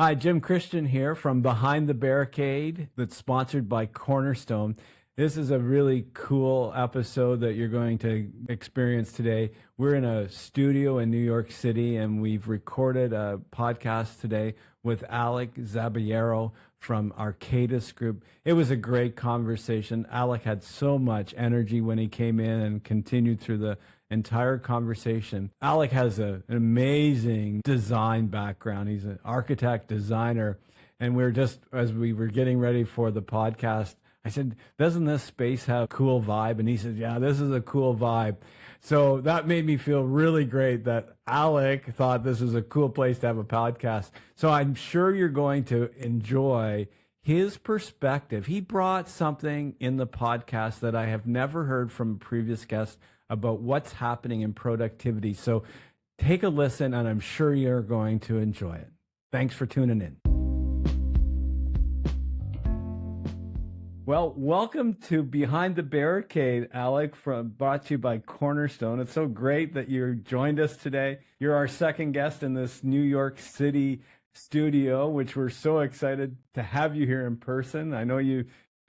Hi, Jim Christian here from Behind the Barricade that's sponsored by Cornerstone. This is a really cool episode that you're going to experience today. We're in a studio in New York City and we've recorded a podcast today with Alec Zaballero from Arcadis Group. It was a great conversation. Alec had so much energy when he came in and continued through the entire conversation. Alec has an amazing design background. He's an architect, designer, and we're just, as we were getting ready for the podcast, I said, doesn't this space have a cool vibe? And he said, yeah, this is a cool vibe. So that made me feel really great that Alec thought this was a cool place to have a podcast. So I'm sure you're going to enjoy his perspective. He brought something in the podcast that I have never heard from a previous guest about what's happening in productivity. So take a listen, and I'm sure you're going to enjoy it. Thanks for tuning in. Well, welcome to Behind the Barricade, Alec, brought to you by Cornerstone. It's so great that you joined us today. You're our second guest in this New York City studio, which we're so excited to have you here in person. I know you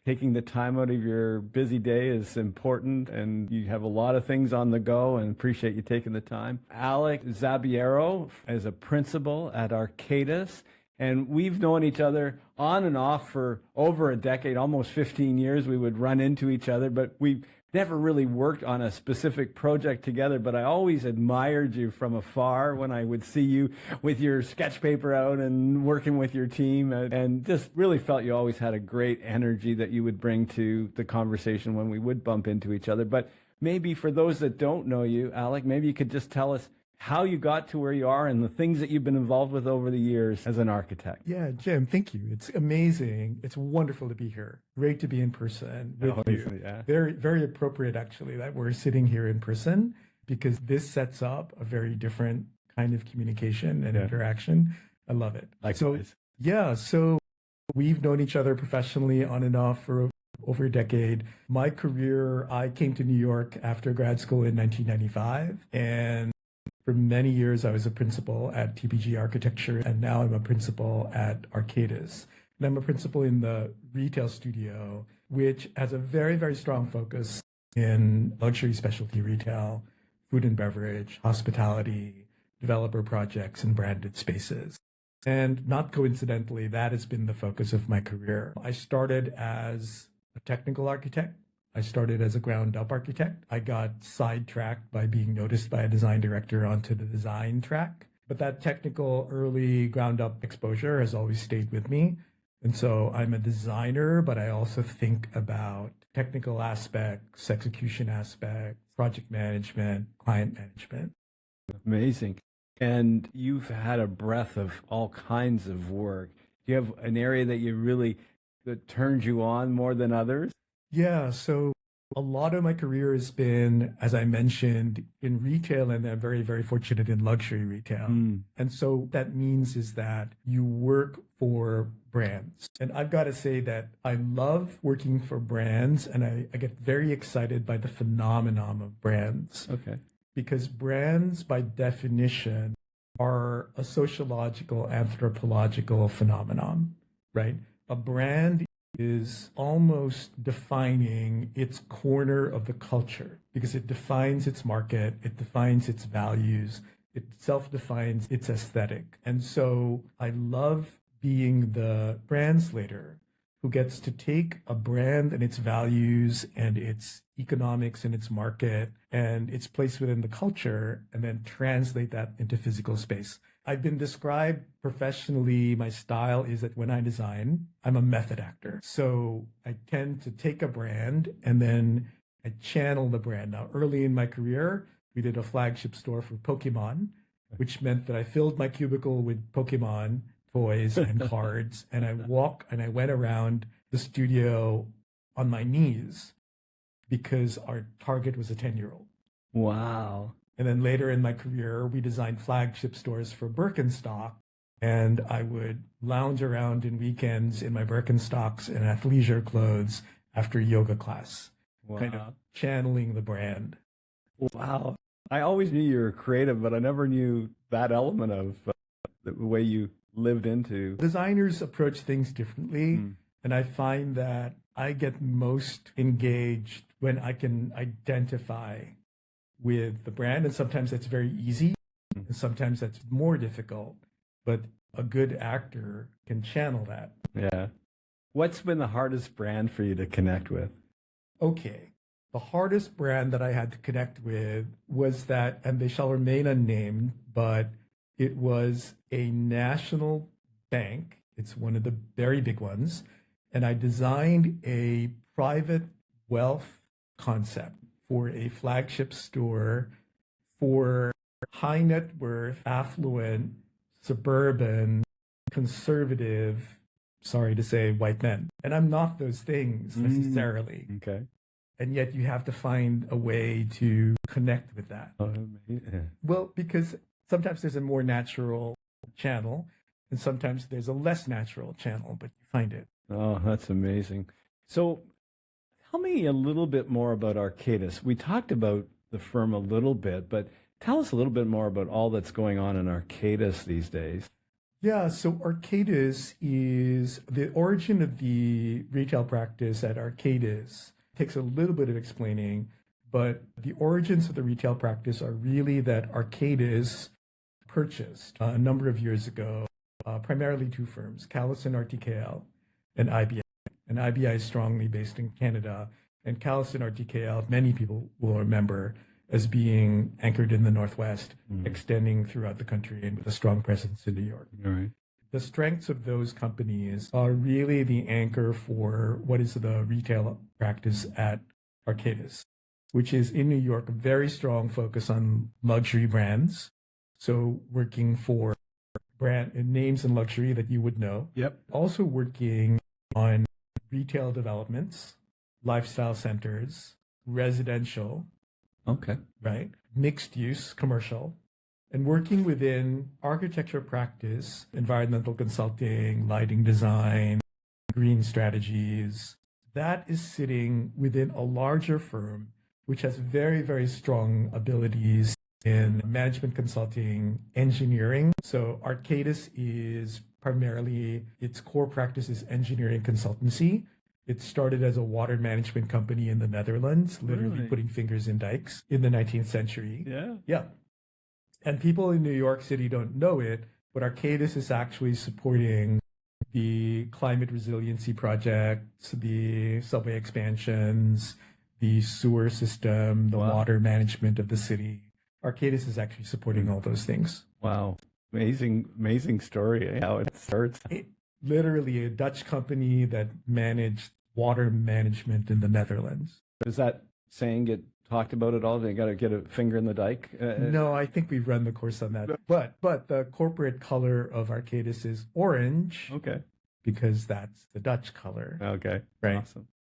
taking the time out of your busy day is important, and you have a lot of things on the go, and appreciate you taking the time. Alec Zaballero is a principal at Arcadis, and we've known each other on and off for over a decade, almost 15 years. We would run into each other, but we've never really worked on a specific project together. But I always admired you from afar when I would see you with your sketch paper out and working with your team, and just really felt you always had a great energy that you would bring to the conversation when we would bump into each other. But maybe for those that don't know you, Alec, maybe you could just tell us how you got to where you are and the things that you've been involved with over the years as an architect. Yeah, Jim, thank you. It's amazing. It's wonderful to be here. Great to be in person with you. Yeah. Very, very appropriate, actually, that we're sitting here in person, because this sets up a very different kind of communication and interaction. I love it. Likewise. So we've known each other professionally on and off for over a decade. My career, I came to New York after grad school in 1995, and for many years, I was a principal at TPG Architecture, and now I'm a principal at Arcadis. And I'm a principal in the retail studio, which has a very, very strong focus in luxury specialty retail, food and beverage, hospitality, developer projects, and branded spaces. And not coincidentally, that has been the focus of my career. I started as a technical architect. I started as a ground-up architect. I got sidetracked by being noticed by a design director onto the design track. But that technical early ground-up exposure has always stayed with me. And so I'm a designer, but I also think about technical aspects, execution aspects, project management, client management. Amazing. And you've had a breadth of all kinds of work. Do you have an area that turns you on more than others? Yeah, so a lot of my career has been, as I mentioned, in retail, and I'm very, very fortunate in luxury retail. And so what that means is that you work for brands. And I've got to say that I love working for brands, and I get very excited by the phenomenon of brands. Okay. Because brands, by definition, are a sociological, anthropological phenomenon, right? A brand is almost defining its corner of the culture, because it defines its market, it defines its values, it self-defines its aesthetic. And so I love being the translator who gets to take a brand and its values and its economics and its market and its place within the culture, and then translate that into physical space. I've been described professionally, my style is that when I design, I'm a method actor. So I tend to take a brand and then I channel the brand. Now, early in my career, we did a flagship store for Pokemon, which meant that I filled my cubicle with Pokemon toys and cards, and I went around the studio on my knees because our target was a 10-year-old. Wow. And then later in my career, we designed flagship stores for Birkenstock, and I would lounge around in weekends in my Birkenstocks and athleisure clothes after yoga class, kind of channeling the brand. Wow. I always knew you were creative, but I never knew that element of the way you lived into. Designers approach things differently. And I find that I get most engaged when I can identify with the brand. And sometimes that's very easy. And sometimes that's more difficult. But a good actor can channel that. Yeah. What's been the hardest brand for you to connect with? Okay. The hardest brand that I had to connect with was that, and they shall remain unnamed, but it was a national bank. It's one of the very big ones. And I designed a private wealth concept for a flagship store for high net worth, affluent, suburban, conservative, sorry to say, white men. And I'm not those things necessarily. Okay. And yet you have to find a way to connect with that. Well, because sometimes there's a more natural channel and sometimes there's a less natural channel, but you find it. Oh, that's amazing. So tell me a little bit more about Arcadis. We talked about the firm a little bit, but tell us a little bit more about all that's going on in Arcadis these days. Yeah, so Arcadis is the origin of the retail practice at Arcadis. Takes a little bit of explaining, but the origins of the retail practice are really that Arcadis purchased a number of years ago, primarily two firms, Callis and RTKL, and IBI. And IBI is strongly based in Canada, and Callis and RTKL, many people will remember as being anchored in the Northwest, extending throughout the country and with a strong presence in New York. All right. The strengths of those companies are really the anchor for what is the retail practice at Arcadis, which is in New York, a very strong focus on luxury brands. So working for brand names in luxury that you would know. Yep. Also working on retail developments, lifestyle centers, residential. Okay. Right? Mixed use, commercial. And working within architecture practice, environmental consulting, lighting design, green strategies, that is sitting within a larger firm, which has very, very strong abilities in management consulting, engineering. So Arcadis is primarily, its core practice is engineering consultancy. It started as a water management company in the Netherlands, literally putting fingers in dikes in the 19th century. Yeah. Yeah. And people in New York City don't know it, but Arcadis is actually supporting the climate resiliency projects, the subway expansions, the sewer system, the water management of the city. Arcadis is actually supporting all those things. Wow. Amazing story, how it starts. Literally a Dutch company that managed water management in the Netherlands. Does that saying get talked about at all? They got to get a finger in the dike? No, I think we've run the course on that. But the corporate color of Arcadis is orange. Okay. Because that's the Dutch color. Okay. Right.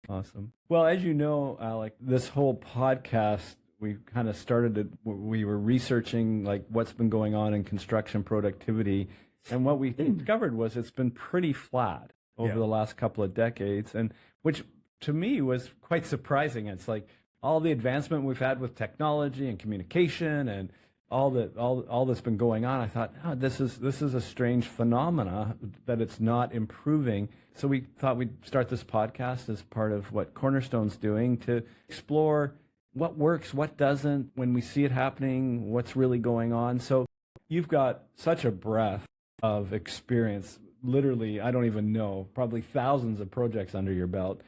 Awesome. Well, as you know, Alec, this whole podcast, we kind of started it, we were researching like what's been going on in construction productivity. And what we discovered was it's been pretty flat over the last couple of decades, and which to me was quite surprising. It's like all the advancement we've had with technology and communication and all that's been going on. I thought, this is a strange phenomena that it's not improving. So we thought we'd start this podcast as part of what Cornerstone's doing to explore what works, what doesn't, when we see it happening, what's really going on. So you've got such a breadth of experience, literally, I don't even know, probably thousands of projects under your belt.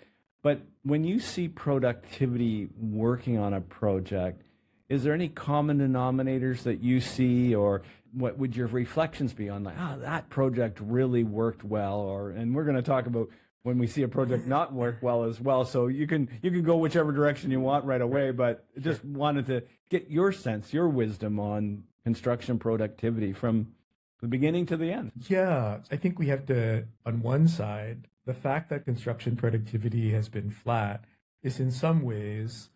But when you see productivity working on a project, is there any common denominators that you see, or what would your reflections be on, like, that project really worked well, and we're going to talk about when we see a project not work well as well. So you can go whichever direction you want right away, but just wanted to get your sense, your wisdom on construction productivity from the beginning to the end. Yeah, I think we have to, on one side, the fact that construction productivity has been flat is in some ways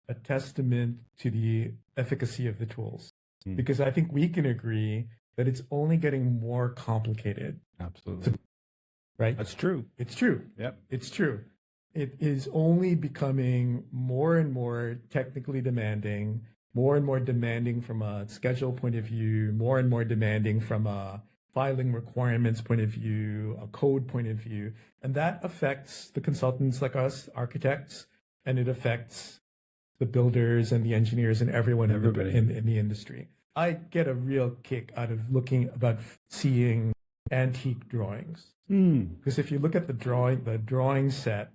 a testament to the efficacy of the tools. Because I think we can agree that it's only getting more complicated. Absolutely. Right? That's true. It's true. Yep. It's true. It is only becoming more and more technically demanding, more and more demanding from a schedule point of view, more and more demanding from a filing requirements point of view, a code point of view. And that affects the consultants like us, architects, and it affects the builders and the engineers and everyone in the industry. I get a real kick out of seeing antique drawings. Because if you look at the drawing set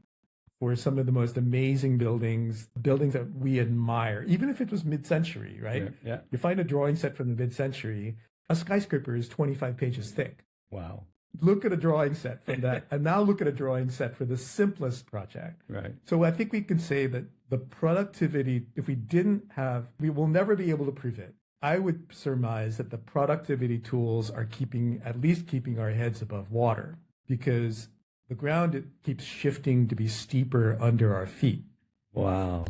for some of the most amazing buildings that we admire, even if it was mid-century, right? Yeah. You find a drawing set from the mid-century, a skyscraper is 25 pages thick. Wow. Look at a drawing set from that, and now look at a drawing set for the simplest project. Right. So I think we can say that the productivity, if we will never be able to prove it. I would surmise that the productivity tools are at least keeping our heads above water, because the ground keeps shifting to be steeper under our feet. Wow.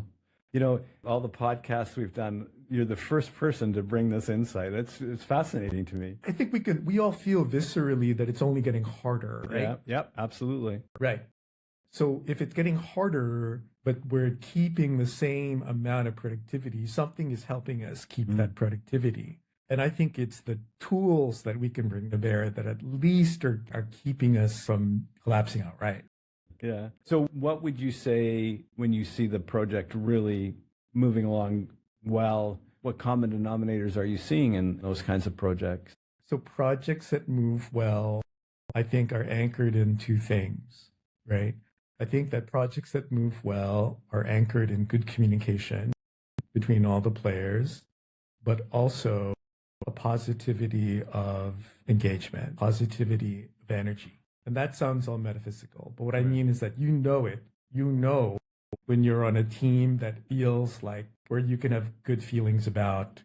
All the podcasts we've done, you're the first person to bring this insight. It's fascinating to me. I think we all feel viscerally that it's only getting harder, right? Yeah, yep, absolutely. Right. So if it's getting harder, but we're keeping the same amount of productivity, something is helping us keep that productivity. And I think it's the tools that we can bring to bear that at least are keeping us from collapsing outright. Yeah. So what would you say when you see the project really moving along well? What common denominators are you seeing in those kinds of projects? So projects that move well, I think, are anchored in two things, right? I think that projects that move well are anchored in good communication between all the players, but also a positivity of engagement, positivity of energy. And that sounds all metaphysical, but what I mean is that you know when you're on a team that feels like where you can have good feelings about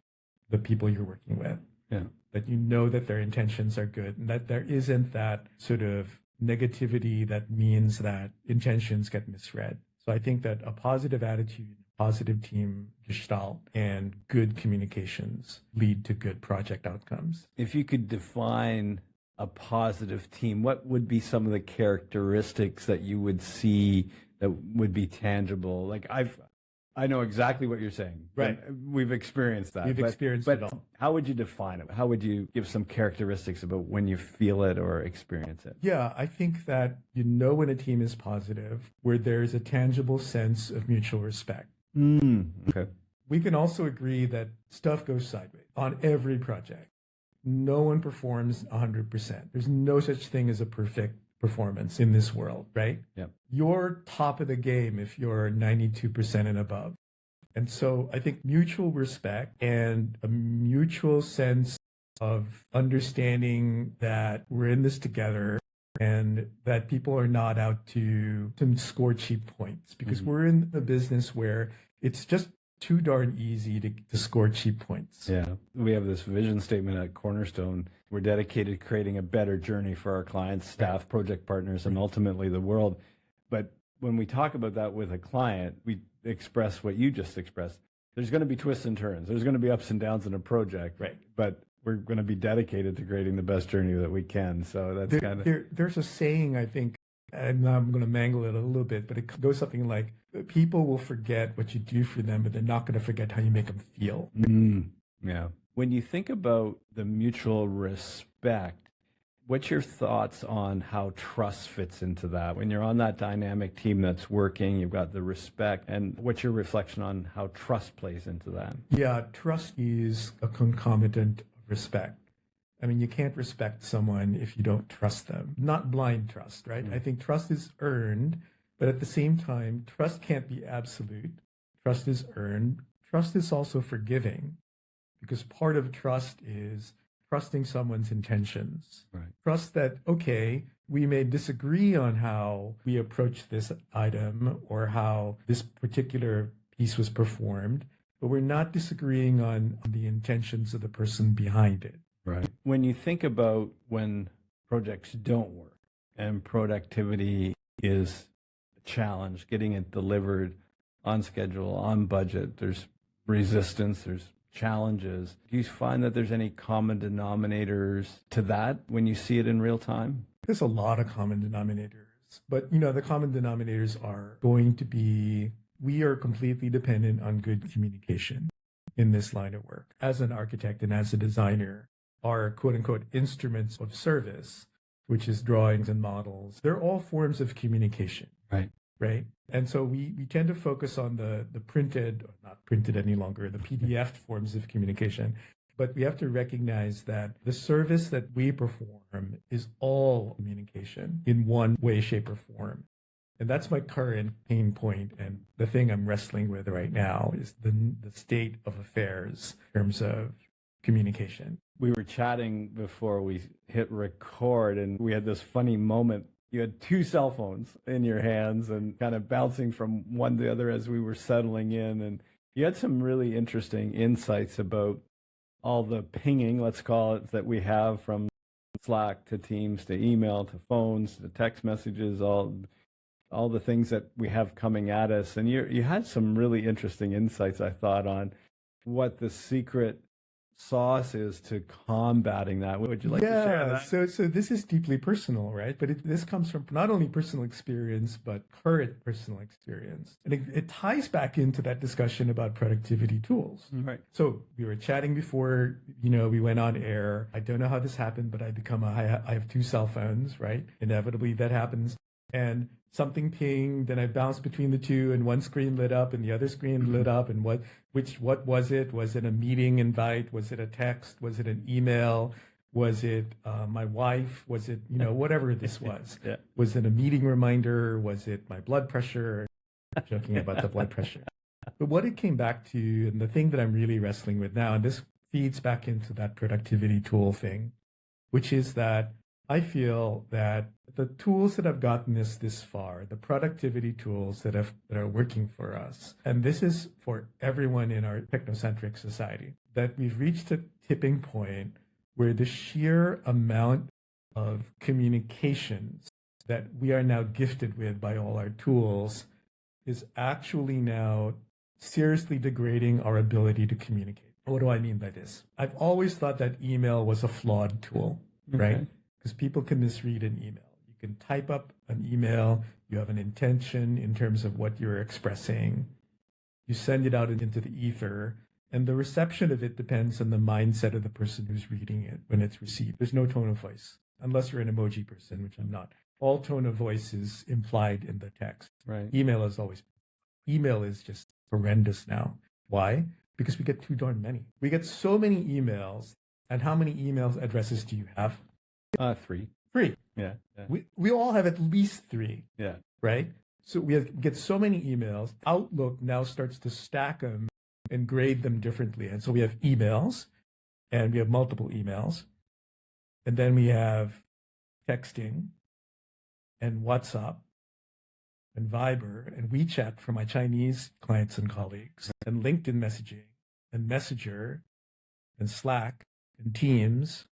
the people you're working with. Yeah. That you know that their intentions are good and that there isn't that sort of negativity that means that intentions get misread. So I think that a positive attitude, positive team gestalt, and good communications lead to good project outcomes. If you could define a positive team, what would be some of the characteristics that you would see that would be tangible? Like I know exactly what you're saying. Right. We've experienced that. We've experienced it all. How would you define it? How would you give some characteristics about when you feel it or experience it? Yeah, I think that when a team is positive, where there's a tangible sense of mutual respect. Okay. We can also agree that stuff goes sideways on every project. No one performs 100%. There's no such thing as a perfect performance in this world, right? Yep. You're top of the game if you're 92% and above. And so I think mutual respect and a mutual sense of understanding that we're in this together and that people are not out to score cheap points, because we're in a business where it's just too darn easy to score cheap points. Yeah. We have this vision statement at Cornerstone. We're dedicated to creating a better journey for our clients, staff, project partners, and ultimately the world. But when we talk about that with a client, we express what you just expressed. There's going to be twists and turns. There's going to be ups and downs in a project. Right. But we're going to be dedicated to creating the best journey that we can. So that's there's a saying, I think, and I'm going to mangle it a little bit, but it goes something like, people will forget what you do for them, but they're not going to forget how you make them feel. Yeah. When you think about the mutual respect, what's your thoughts on how trust fits into that? When you're on that dynamic team that's working, you've got the respect, and what's your reflection on how trust plays into that? Yeah, trust is a concomitant of respect. I mean, you can't respect someone if you don't trust them. Not blind trust, right? I think trust is earned, but at the same time, trust can't be absolute. Trust is earned. Trust is also forgiving, because part of trust is trusting someone's intentions. Right. Trust that, okay, we may disagree on how we approach this item or how this particular piece was performed, but we're not disagreeing on the intentions of the person behind it. Right. When you think about when projects don't work and productivity is a challenge, getting it delivered on schedule, on budget, there's resistance, there's challenges. Do you find that there's any common denominators to that when you see it in real time? There's a lot of common denominators, but the common denominators are going to be, we are completely dependent on good communication in this line of work. As an architect and as a designer, our quote unquote instruments of service, which is drawings and models. They're all forms of communication. Right. Right. And so we tend to focus on the printed, or not printed any longer, the PDF forms of communication. But we have to recognize that the service that we perform is all communication in one way, shape, or form. And that's my current pain point. And the thing I'm wrestling with right now is the state of affairs in terms of communication. We were chatting before we hit record, and we had this funny moment. You had two cell phones in your hands and kind of bouncing from one to the other as we were settling in. And you had some really interesting insights about all the pinging, let's call it, that we have from Slack to Teams to email to phones to text messages, all the things that we have coming at us. And you had some really interesting insights, I thought, on what the secret sauce is to combating that. Would you like to share that? So this is deeply personal, right? But this comes from not only personal experience, but current personal experience. And it ties back into that discussion about productivity tools. Right. So we were chatting before, we went on air. I don't know how this happened, but I have two cell phones, right? Inevitably that happens. And something pinged, then I bounced between the two, and one screen lit up and the other screen lit up. And what was it? Was it a meeting invite? Was it a text? Was it an email? Was it my wife? Was it, whatever this was? Yeah. Was it a meeting reminder? Was it my blood pressure? Joking about the blood pressure. But what it came back to, and the thing that I'm really wrestling with now, and this feeds back into that productivity tool thing, which is that I feel that the tools that have gotten us this far, the productivity tools that are working for us, and this is for everyone in our technocentric society, that we've reached a tipping point where the sheer amount of communications that we are now gifted with by all our tools is actually now seriously degrading our ability to communicate. What do I mean by this? I've always thought that email was a flawed tool, right? Because people can misread an email. You can type up an email, you have an intention in terms of what you're expressing, you send it out into the ether, and the reception of it depends on the mindset of the person who's reading it when it's received. There's no tone of voice, unless you're an emoji person, which I'm not. All tone of voice is implied in the text. Right. Email is just horrendous now. Why? Because we get too darn many. We get so many emails. And how many email addresses do you have? 3. 3. Yeah. We all have at least 3. Yeah. Right? So we get so many emails. Outlook now starts to stack them and grade them differently. And so we have emails, and we have multiple emails. And then we have texting and WhatsApp and Viber and WeChat for my Chinese clients and colleagues, and LinkedIn messaging and Messenger and Slack and Teams,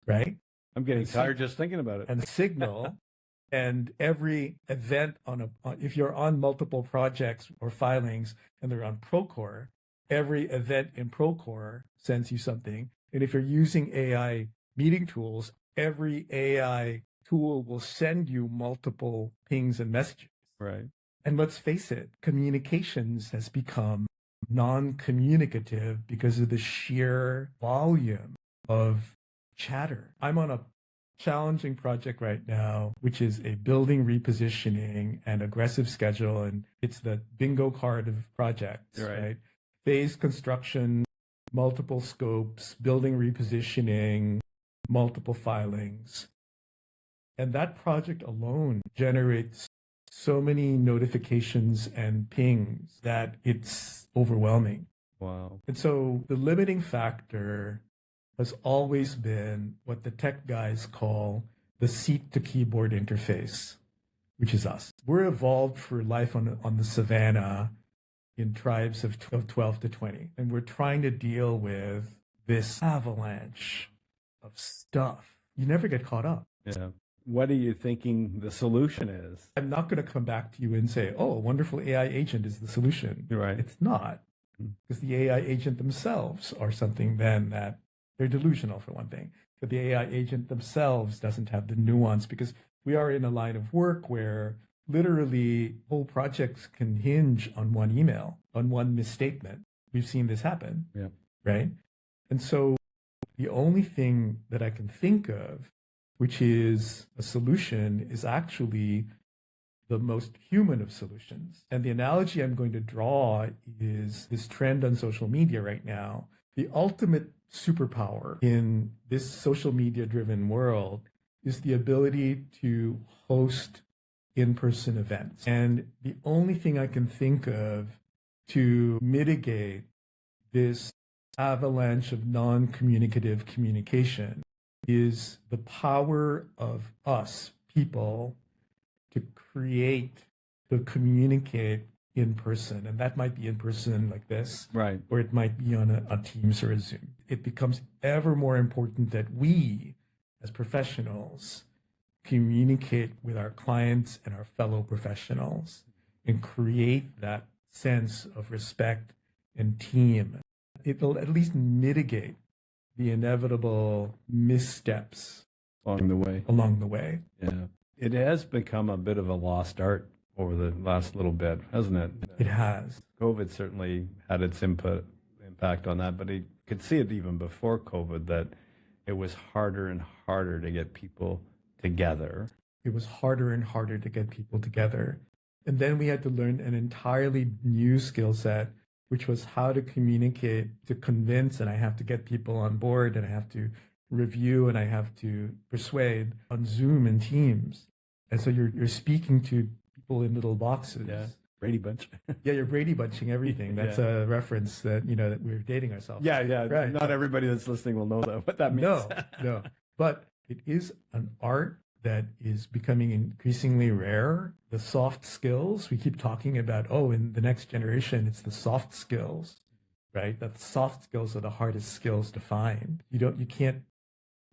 right? I'm getting tired just thinking about it. And Signal. And every event if you're on multiple projects or filings and they're on Procore, every event in Procore sends you something. And if you're using AI meeting tools, every AI tool will send you multiple pings and messages. Right. And let's face it, communications has become non-communicative because of the sheer volume of chatter. I'm on a challenging project right now, which is a building repositioning and aggressive schedule. And it's the bingo card of projects, right? Phase construction, multiple scopes, building repositioning, multiple filings. And that project alone generates so many notifications and pings that it's overwhelming. Wow. And so the limiting factor has always been what the tech guys call the seat to keyboard interface, which is us. We're evolved for life on the savannah in tribes of 12 to 20. And we're trying to deal with this avalanche of stuff. You never get caught up. Yeah. What are you thinking the solution is? I'm not going to come back to you and say, oh, a wonderful AI agent is the solution. Right. It's not. Because the AI agent themselves are something then that they're delusional, for one thing. But the AI agent themselves doesn't have the nuance, because we are in a line of work where literally whole projects can hinge on one email, on one misstatement. We've seen this happen, yeah. Right? And so The only thing that I can think of, which is a solution, is actually the most human of solutions. And the analogy I'm going to draw is this trend on social media right now. The ultimate superpower in this social media driven world is the ability to host in-person events. And the only thing I can think of to mitigate this avalanche of non-communicative communication is the power of us people to create, to communicate in person. And that might be in person like this, Right. or it might be on a Teams or a Zoom. It becomes ever more important that we, as professionals, communicate with our clients and our fellow professionals and create that sense of respect and team. It'll at least mitigate the inevitable missteps Along the way. along the way. Yeah. It has become a bit of a lost art over the last little bit, hasn't it? It has. COVID certainly had its impact on that, but you could see it even before COVID that it was harder and harder to get people together. It was harder and harder to get people together. And then we had to learn an entirely new skill set, which was how to communicate, to convince, and I have to get people on board, and I have to review, and I have to persuade on Zoom and Teams. And so you're speaking to people in little boxes. Yeah. Brady Bunch. Yeah, you're Brady Bunching everything. That's a reference that, that we're dating ourselves. Yeah, yeah. Right. Not everybody that's listening will know that, what that means. No. But it is an art that is becoming increasingly rare. The soft skills, we keep talking about, in the next generation, it's the soft skills, right? That the soft skills are the hardest skills to find. You can't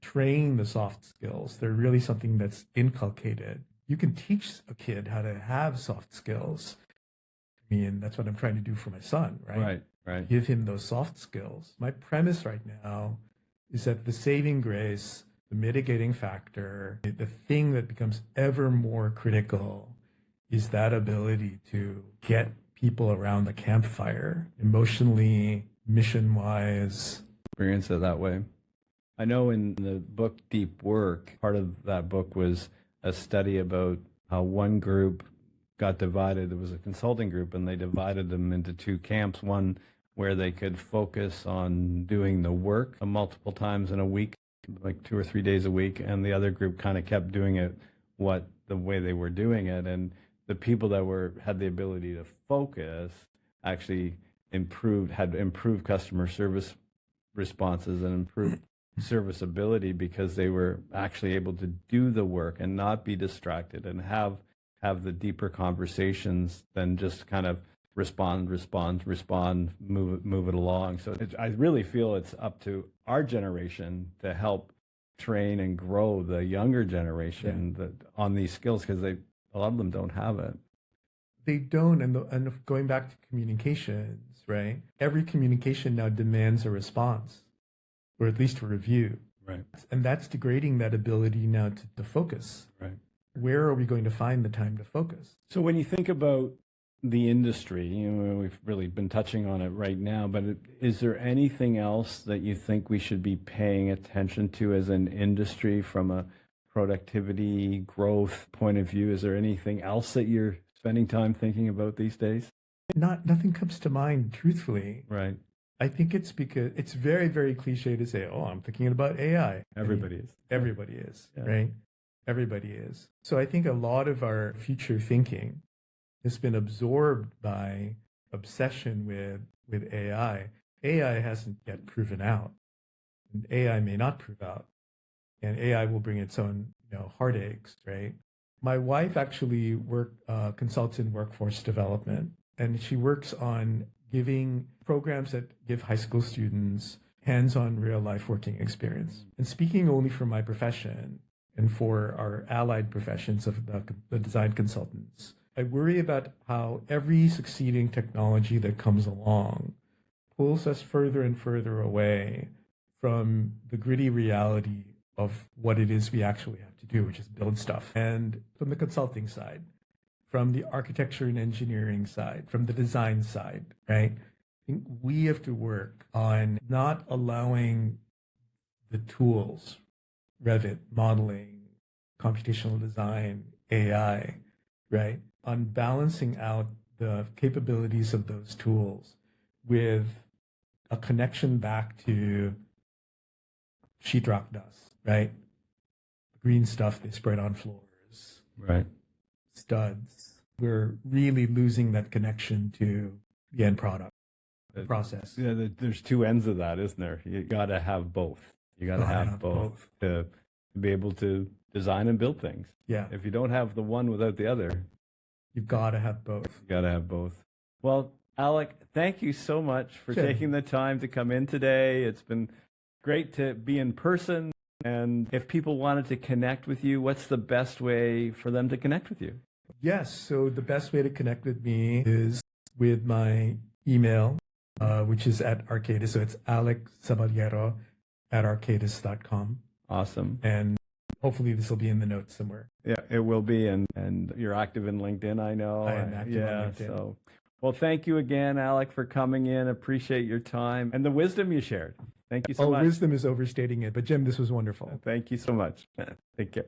train the soft skills. They're really something that's inculcated. You can teach a kid how to have soft skills. I mean, that's what I'm trying to do for my son, right? Right. Give him those soft skills. My premise right now is that the saving grace, the mitigating factor, the thing that becomes ever more critical is that ability to get people around the campfire emotionally, mission-wise. Experience it that way. I know in the book Deep Work, part of that book was a study about how one group got divided. There was a consulting group, and they divided them into two camps, one where they could focus on doing the work multiple times in a week, like 2 or 3 days a week, and the other group kind of kept doing it the way they were doing it. And the people that had the ability to focus actually had improved customer service responses and improved serviceability because they were actually able to do the work and not be distracted and have the deeper conversations than just kind of respond, move it along. So I really feel it's up to our generation to help train and grow the younger generation on these skills, because a lot of them don't have it. They don't. And going back to communications, right? Every communication now demands a response, or at least a review. Right. And that's degrading that ability now to focus. Right. Where are we going to find the time to focus? So when you think about the industry, we've really been touching on it right now, but is there anything else that you think we should be paying attention to as an industry from a productivity growth point of view? Is there anything else that you're spending time thinking about these days? Nothing comes to mind, truthfully. Right. I think it's because it's very, very cliche to say, I'm thinking about AI. Everybody is. Everybody is, Yeah. right? Everybody is. So I think a lot of our future thinking has been absorbed by obsession with AI. AI hasn't yet proven out. And AI may not prove out. And AI will bring its own heartaches, right? My wife actually consults in workforce development, and she works on giving programs that give high school students hands-on real-life working experience. And speaking only for my profession and for our allied professions of the design consultants, I worry about how every succeeding technology that comes along pulls us further and further away from the gritty reality of what it is we actually have to do, which is build stuff. And from the consulting side, from the architecture and engineering side, from the design side, right? I think we have to work on not allowing the tools, Revit, modeling, computational design, AI, right? On balancing out the capabilities of those tools with a connection back to sheetrock dust, right? Green stuff they spread on floors, Right. studs. We're really losing that connection to the end product, the process. Yeah, there's two ends of that, isn't there? You got to have both. You got to have both to be able to design and build things. Yeah. If you don't have the one without the other, You've got to have both. you got to have both. Well, Alec, thank you so much for Sure. taking the time to come in today. It's been great to be in person. And if people wanted to connect with you, what's the best way for them to connect with you? Yes. So the best way to connect with me is with my email, which is at Arcadis. So it's Alec Zaballero at Arcadis.com. Awesome. And hopefully this will be in the notes somewhere. Yeah, it will be. And you're active in LinkedIn, I know. I am active on LinkedIn. So, well, thank you again, Alec, for coming in. Appreciate your time and the wisdom you shared. Thank you so much. Wisdom is overstating it. But Jim, this was wonderful. Thank you so much. Take care.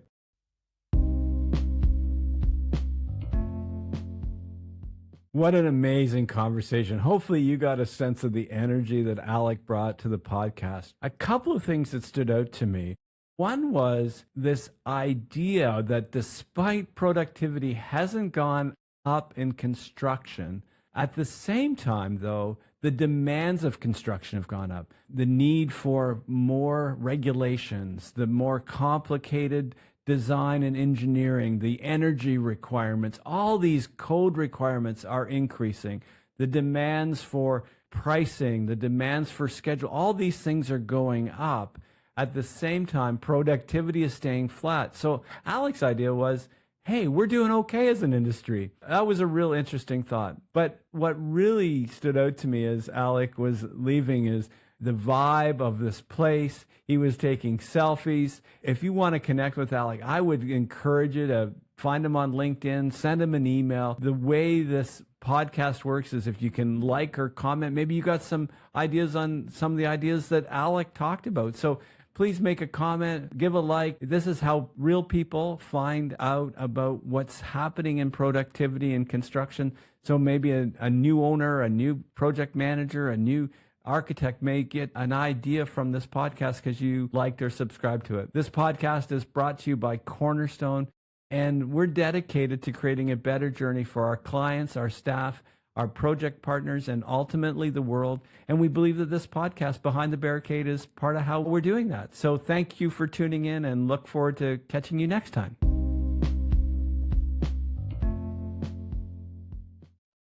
What an amazing conversation. Hopefully you got a sense of the energy that Alec brought to the podcast. A couple of things that stood out to me. One was this idea that despite productivity hasn't gone up in construction, at the same time, though, the demands of construction have gone up. The need for more regulations, the more complicated design and engineering, the energy requirements, all these code requirements are increasing. The demands for pricing, the demands for schedule, all these things are going up. At the same time, productivity is staying flat. So Alec's idea was, hey, we're doing okay as an industry. That was a real interesting thought. But what really stood out to me as Alec was leaving is the vibe of this place. He was taking selfies. If you want to connect with Alec, I would encourage you to find him on LinkedIn, send him an email. The way this podcast works is if you can like or comment, maybe you got some ideas on some of the ideas that Alec talked about. So please make a comment, give a like. This is how real people find out about what's happening in productivity and construction. So maybe a new owner, a new project manager, a new architect may get an idea from this podcast because you liked or subscribed to it. This podcast is brought to you by Cornerstone, and we're dedicated to creating a better journey for our clients, our staff, our project partners, and ultimately the world. And we believe that this podcast, Behind the Barricade, is part of how we're doing that. So thank you for tuning in and look forward to catching you next time.